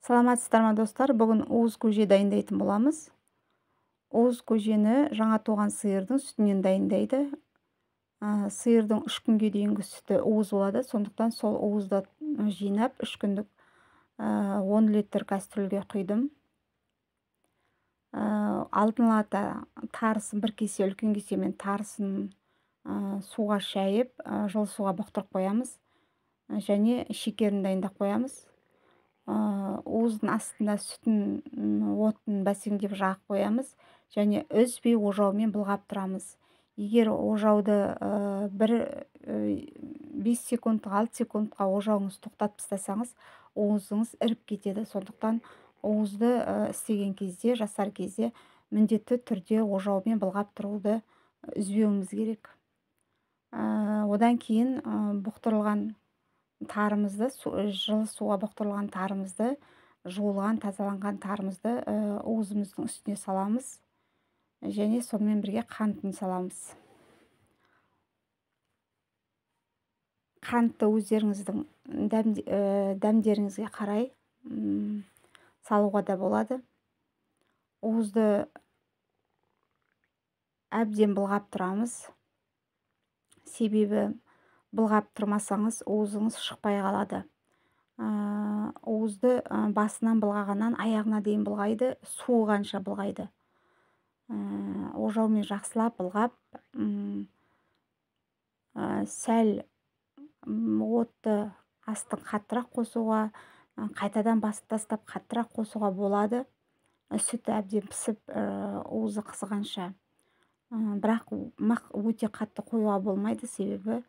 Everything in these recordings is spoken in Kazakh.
Саламатсыздар ма достар? Бүгін уыз көже дайындайтын боламыз. Уыз көжені жаңа туған сиырдың сүтінен дайындайды. Сиырдың 3 күнге дейінгі сүті уыз болады. Сондықтан сол уызды жинап 3 күндік 10 литр кастрюльге құйдым. Алдын ала тарысын бір кесе, үлкен кесемен тарысын суға шайып, жылы суға бұқтырып қоямыз. Және шекерін дайындап қоямыз. Уыздың астында сүтін отын бәсеңдеп жағып қоямыз. Және үзбей ожаумен былғап тұрамыз. Егер ожауды 5 секундқа 6 секундқа ожауыңыз тоқтатып тастасаңыз, уызыңыз іріп кетеді. Сондықтан уызды істеген кезде, жасар кезде міндетті түрде ожаумен былғап тұруды үзбеуіміз керек. Одан кейін бұқтырылған тарымызды, жылы суға бұқтырылған тарымызды, жуылған, тазаланған тарымызды уызымыздың үстіне саламыз. Және сонымен бірге қантын саламыз. Қантты өздеріңіздің дәмдеріңізге қарай салуға да болады. Уызды әбден былғап тұрамыз. Себебі былғап тұрмасаңыз, уызыңыз шықпай қалады. Уызды басынан былғағаннан аяғына дейін былғайды, суығанша былғайды. Ожаумен жақсылап былғап, сәл отты астын қаттырақ қосуға, қайтадан басып тастап қаттырақ қосуға болады. Сүті әбден пісіп, уызы қызғанша. Бірақ өте қатты қоюға болмайды, себебі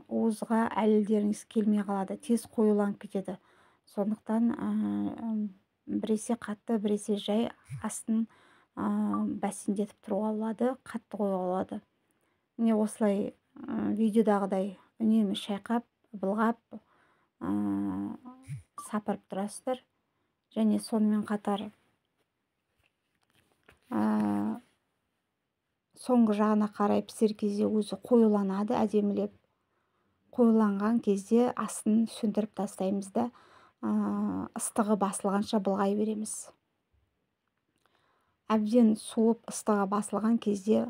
уызға әлдеріңіз келмей қалады, тез қоюланып кетеді. Сондықтан біресе қатты, біресе жай астын бәсеңдетіп тұруға болады, қатты қоюға болады. Міне осылай видеодағыдай үнемі шайқап, былғап, сапырып тұрасыздар. Және сонымен қатар соңғы жағына қарай пісер кезде өзі қоюланады, әдемілеп. Қоюланған кезде астын сөндіріп тастаймыз да, ыстығы басылғанша былғай береміз. Әбден суып ыстығы басылған кезде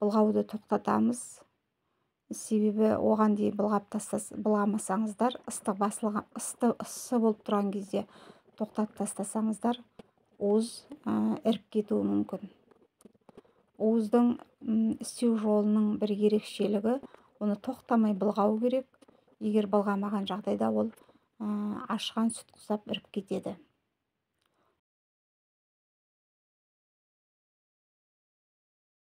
былғауды тоқтатамыз. Себебі оған дейін былғамасаңыздар, ысы болып тұрған кезде тоқтатып тастасаңыздар, уыз іріп кетуі мүмкін. Уыздың істеу жолының бір ерекшелігі, оны тоқтамай былғау керек. Егер былғамаған жағдайда ол ашқан сүт құсап іріп кетеді.